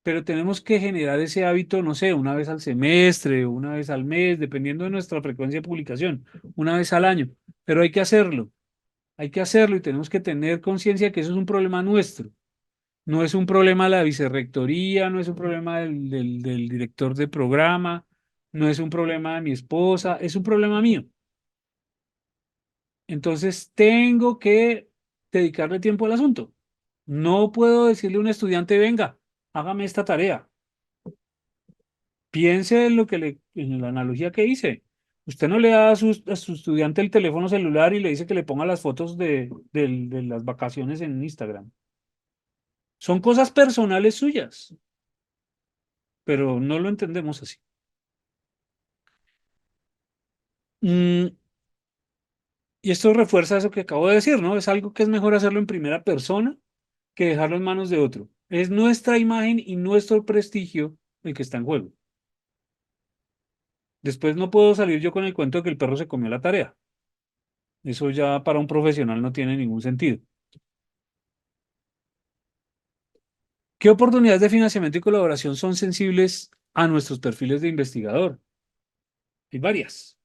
pero tenemos que generar ese hábito, no sé, una vez al semestre, una vez al mes, dependiendo de nuestra frecuencia de publicación, una vez al año, pero hay que hacerlo y tenemos que tener conciencia que eso es un problema nuestro, no es un problema de la vicerrectoría, no es un problema del director de programa, no es un problema de mi esposa, es un problema mío. Entonces tengo que dedicarle tiempo al asunto. No puedo decirle a un estudiante, venga, hágame esta tarea. Piense en en la analogía que hice. Usted no le da a su estudiante el teléfono celular y le dice que le ponga las fotos de las vacaciones en Instagram. Son cosas personales suyas, pero no lo entendemos así. Mm, y esto refuerza eso que acabo de decir, ¿no? Es algo que es mejor hacerlo en primera persona que dejarlo en manos de otro. Es nuestra imagen y nuestro prestigio el que está en juego. Después no puedo salir yo con el cuento de que el perro se comió la tarea. Eso ya para un profesional no tiene ningún sentido. ¿Qué oportunidades de financiamiento y colaboración son sensibles a nuestros perfiles de investigador? Hay varias.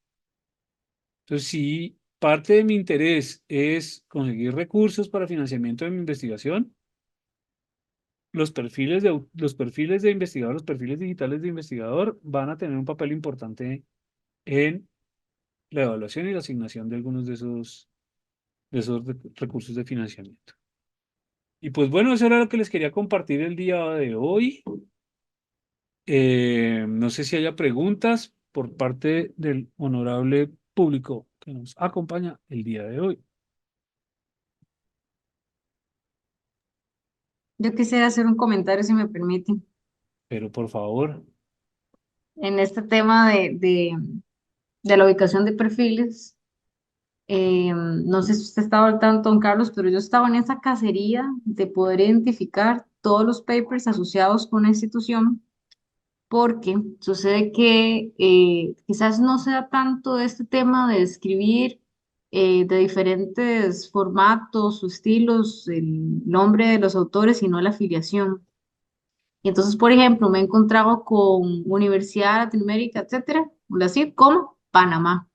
Entonces, si parte de mi interés es conseguir recursos para financiamiento de mi investigación, los perfiles de investigador, los perfiles digitales de investigador van a tener un papel importante en la evaluación y la asignación de algunos de esos recursos de financiamiento. Y pues bueno, eso era lo que les quería compartir el día de hoy. No sé si haya preguntas por parte del honorable público que nos acompaña el día de hoy. Yo quisiera hacer un comentario, si me permiten, Pero por favor, en este tema de la ubicación de perfiles. No sé si usted estaba al tanto, don Carlos, pero yo estaba en esa cacería de poder identificar todos los papers asociados con la institución, porque sucede que quizás no sea tanto de este tema de escribir de diferentes formatos o estilos el nombre de los autores, sino la afiliación. Y entonces, por ejemplo, me he encontrado con Universidad de Latinoamérica, etcétera, así como Panamá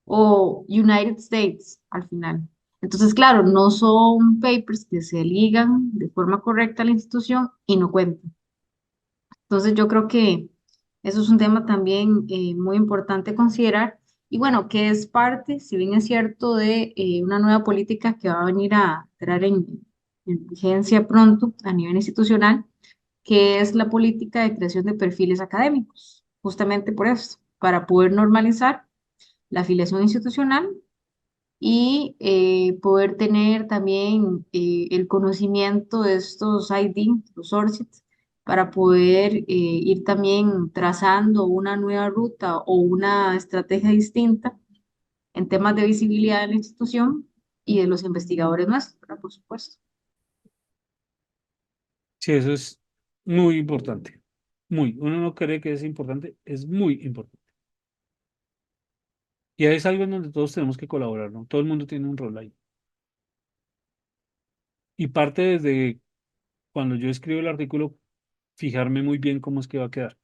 o United States al final. Entonces, claro, no son papers que se ligan de forma correcta a la institución y no cuentan. Entonces, yo creo que eso es un tema también muy importante considerar. Y bueno, que es parte, si bien es cierto, de una nueva política que va a venir a entrar en vigencia pronto a nivel institucional, que es la política de creación de perfiles académicos, justamente por eso, para poder normalizar la afiliación institucional y poder tener también el conocimiento de estos ID, los ORCID, para poder ir también trazando una nueva ruta o una estrategia distinta en temas de visibilidad de la institución y de los investigadores nuestros, ¿verdad? Por supuesto. sí, eso es muy importante. Muy. Uno no cree que es importante, es muy importante. Y es algo en donde todos tenemos que colaborar, ¿no? Todo el mundo tiene un rol ahí. Y parte desde cuando yo escribo el artículo, fijarme muy bien cómo es que va a quedar.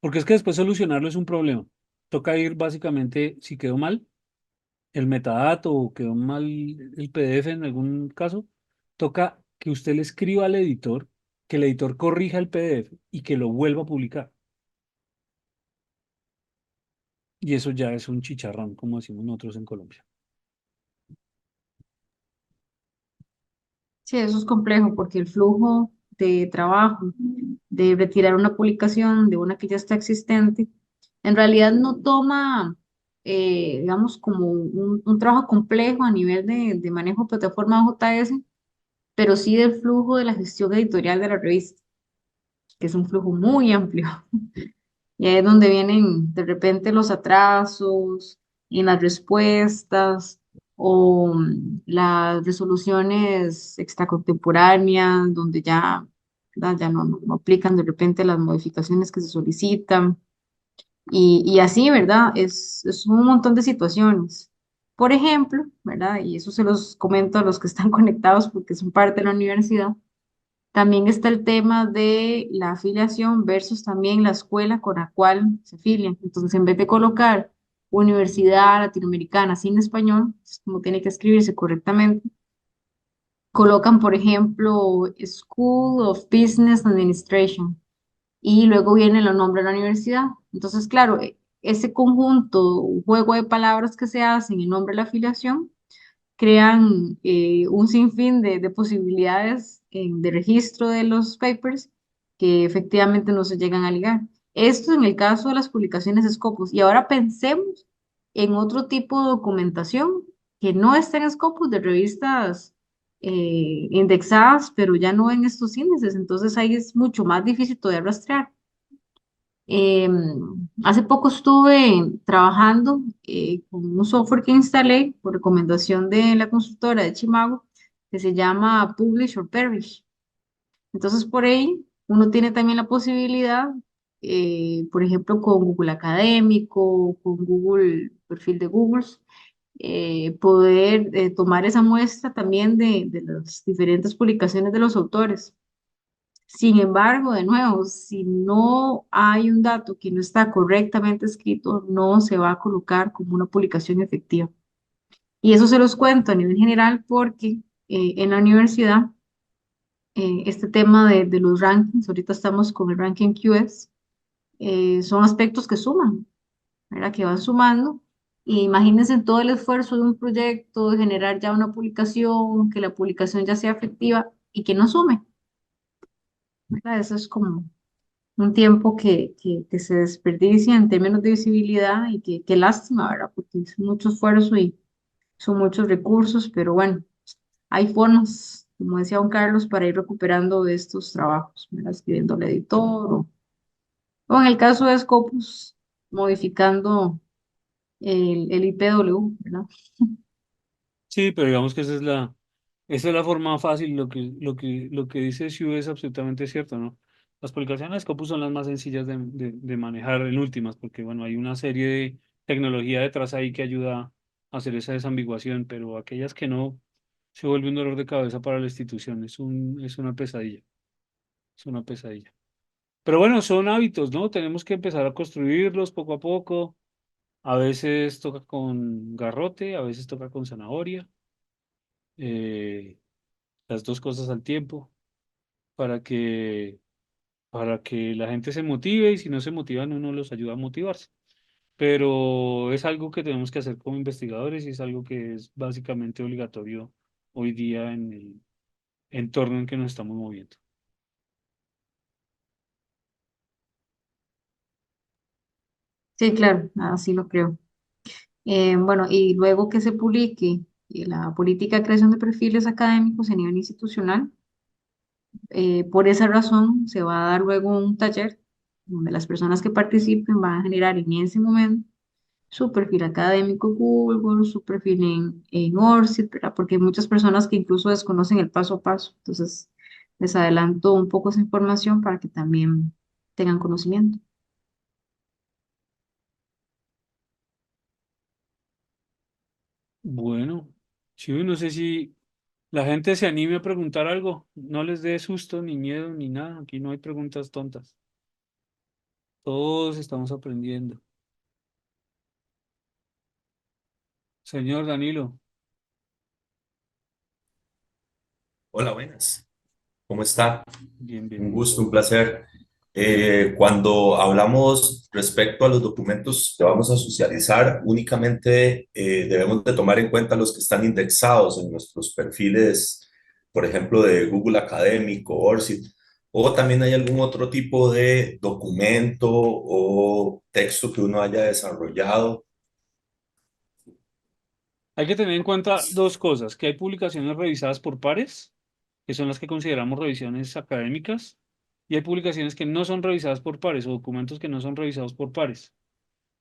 Porque es que después solucionarlo es un problema. Toca ir básicamente, si quedó mal el metadato o quedó mal el PDF en algún caso, toca que usted le escriba al editor, que el editor corrija el PDF y que lo vuelva a publicar. Y eso ya es un chicharrón, como decimos nosotros en Colombia. Sí, eso es complejo porque el flujo de trabajo, de retirar una publicación de una que ya está existente, en realidad no toma, digamos, como un trabajo complejo a nivel de manejo de plataforma JS, pero sí del flujo de la gestión editorial de la revista, que es un flujo muy amplio. Y ahí es donde vienen de repente los atrasos en las respuestas o las resoluciones extracontemporáneas, donde ya, ¿verdad? Ya no aplican de repente las modificaciones que se solicitan. Y así, ¿verdad? Es un montón de situaciones. Por ejemplo, ¿verdad? Y eso se los comento a los que están conectados porque son parte de la universidad. También está el tema de la afiliación versus también la escuela con la cual se afilian. Entonces, en vez de colocar Universidad Latinoamericana sin español, es como tiene que escribirse correctamente, colocan, por ejemplo, School of Business Administration y luego viene el nombre de la universidad. Entonces, claro, ese conjunto, un juego de palabras que se hacen en nombre de la afiliación, crean un sinfín de posibilidades de registro de los papers que efectivamente no se llegan a ligar. Esto en el caso de las publicaciones Scopus. Y ahora pensemos en otro tipo de documentación que no está en Scopus de revistas indexadas, pero ya no en estos índices. Entonces ahí es mucho más difícil todavía rastrear. Hace poco estuve trabajando con un software que instalé por recomendación de la consultora de Chimago que se llama Publish or Perish. Entonces por ahí uno tiene también la posibilidad, por ejemplo, con Google Académico, con Google, perfil de Google, poder tomar esa muestra también de las diferentes publicaciones de los autores. Sin embargo, de nuevo, si no hay un dato que no está correctamente escrito, no se va a colocar como una publicación efectiva. Y eso se los cuento a nivel general porque en la universidad, este tema de los rankings, ahorita estamos con el ranking QS, son aspectos que suman, ¿verdad? Que van sumando. Y imagínense todo el esfuerzo de un proyecto, de generar ya una publicación, que la publicación ya sea efectiva y que no sume, ¿verdad? Eso es como un tiempo que se desperdicia en términos de visibilidad y que lástima, ¿verdad? Porque es mucho esfuerzo y son muchos recursos, pero bueno, hay formas, como decía don Carlos, para ir recuperando de estos trabajos, ¿verdad? Escribiendo al editor o en el caso de Scopus, modificando el IPW, ¿verdad? Sí, pero digamos que esa es la forma fácil, lo que dice Xu es absolutamente cierto, ¿no? Las publicaciones de Scopus son las más sencillas de manejar en últimas, porque bueno, hay una serie de tecnología detrás ahí que ayuda a hacer esa desambiguación, pero aquellas que no, se vuelve un dolor de cabeza para la institución, es una pesadilla, es una pesadilla. Pero bueno, son hábitos, ¿no? Tenemos que empezar a construirlos poco a poco. A veces toca con garrote, a veces toca con zanahoria. eh, las dos cosas al tiempo para para que la gente se motive y si no se motivan uno los ayuda a motivarse. Pero es algo que tenemos que hacer como investigadores y es algo que es básicamente obligatorio hoy día en el entorno en que nos estamos moviendo. Sí, claro, así lo creo. Bueno, y luego que se publique la política de creación de perfiles académicos a nivel institucional, por esa razón se va a dar luego un taller donde las personas que participen van a generar en ese momento su perfil académico Google, su perfil en ORCID, ¿verdad? Porque hay muchas personas que incluso desconocen el paso a paso. Entonces, les adelanto un poco esa información para que también tengan conocimiento. Bueno, sí, no sé si la gente se anime a preguntar algo. No les dé susto, ni miedo, ni nada. Aquí no hay preguntas tontas. Todos estamos aprendiendo. Señor Danilo, Hola, buenas. ¿Cómo está? bien, bien, Un bien. gusto, un placer. Cuando hablamos respecto a los documentos que vamos a socializar, únicamente debemos de tomar en cuenta los que están indexados en nuestros perfiles, por ejemplo, de Google Académico, ORCID, o también hay algún otro tipo de documento o texto que uno haya desarrollado. Hay que tener en cuenta dos cosas, que hay publicaciones revisadas por pares, que son las que consideramos revisiones académicas, y hay publicaciones que no son revisadas por pares o documentos que no son revisados por pares.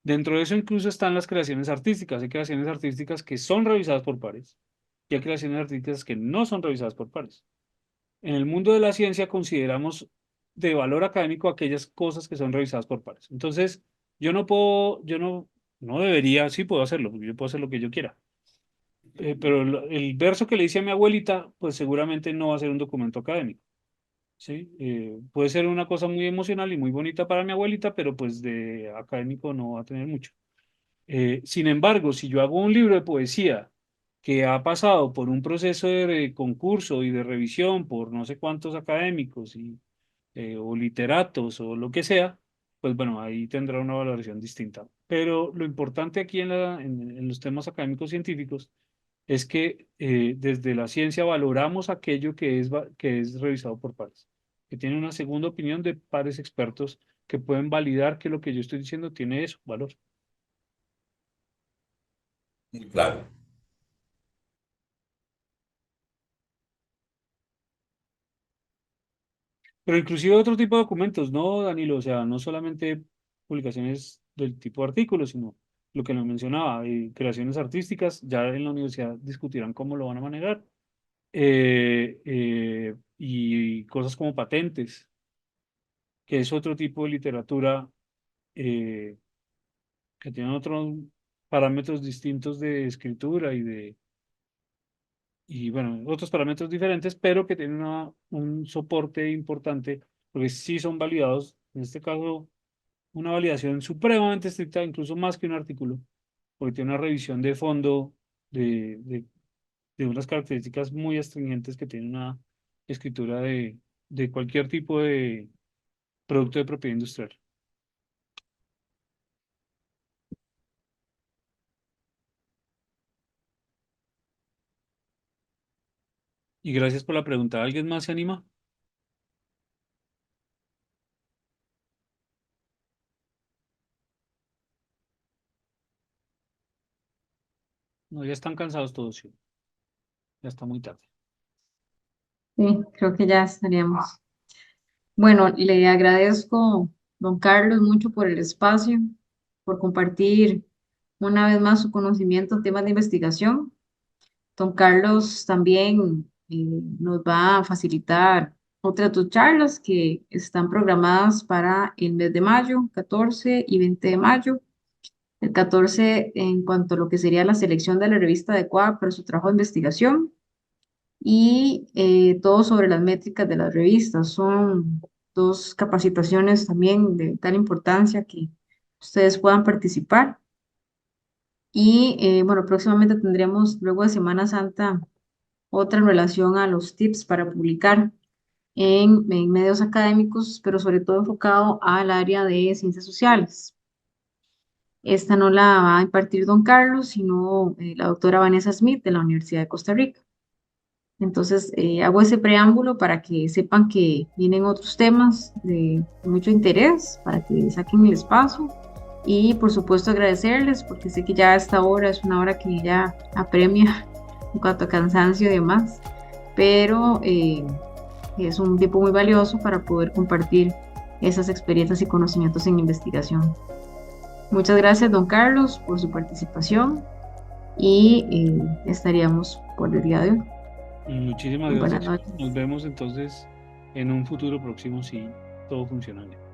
Dentro de eso incluso están las creaciones artísticas. Hay creaciones artísticas que son revisadas por pares y hay creaciones artísticas que no son revisadas por pares. En el mundo de la ciencia consideramos de valor académico aquellas cosas que son revisadas por pares. Entonces, no debería, sí puedo hacerlo, porque yo puedo hacer lo que yo quiera. Pero el verso que le hice a mi abuelita, pues seguramente no va a ser un documento académico. ¿Sí? Puede ser una cosa muy emocional y muy bonita para mi abuelita, pero pues de académico no va a tener mucho. Sin embargo, si yo hago un libro de poesía que ha pasado por un proceso de concurso y de revisión por no sé cuántos académicos o literatos o lo que sea, pues bueno, ahí tendrá una valoración distinta. Pero lo importante aquí en los temas académicos científicos es que desde la ciencia valoramos aquello que es revisado por pares, que tiene una segunda opinión de pares expertos que pueden validar que lo que yo estoy diciendo tiene eso, valor. Claro. Pero inclusive otro tipo de documentos, ¿no, Danilo? O sea, no solamente publicaciones del tipo artículos, sino lo que nos mencionaba, creaciones artísticas, ya en la universidad discutirán cómo lo van a manejar, y cosas como patentes, que es otro tipo de literatura eh, que tiene otros parámetros distintos de escritura y bueno, otros parámetros diferentes, pero que tienen un soporte importante, porque sí son validados, en este caso, una validación supremamente estricta, incluso más que un artículo, porque tiene una revisión de fondo de, de, de unas características muy astringentes que tiene una escritura de cualquier tipo de producto de propiedad industrial. Y gracias por la pregunta. ¿Alguien más se anima? No, ya están cansados todos, sí. Ya está muy tarde. Sí, creo que ya estaríamos. Bueno, le agradezco, don Carlos, mucho por el espacio, por compartir una vez más su conocimiento en temas de investigación. Don Carlos también nos va a facilitar otras dos charlas que están programadas para el mes de mayo, 14 y 20 de mayo. El 14 en cuanto a lo que sería la selección de la revista adecuada para su trabajo de investigación y todo sobre las métricas de las revistas. Son dos capacitaciones también de tal importancia que ustedes puedan participar. Y bueno, próximamente tendremos luego de Semana Santa otra en relación a los tips para publicar en medios académicos, pero sobre todo enfocado al área de ciencias sociales. Esta no la va a impartir don Carlos, sino la doctora Vanessa Smith de la Universidad de Costa Rica. Entonces, hago ese preámbulo para que sepan que vienen otros temas de mucho interés, para que saquen el espacio. Y por supuesto agradecerles, porque sé que ya a esta hora es una hora que ya apremia en cuanto a cansancio y demás, pero es un tiempo muy valioso para poder compartir esas experiencias y conocimientos en investigación. Muchas gracias, don Carlos, por su participación y estaríamos por el día de hoy. Muchísimas Buenas gracias. noches. Nos vemos entonces en un futuro próximo si todo funciona bien.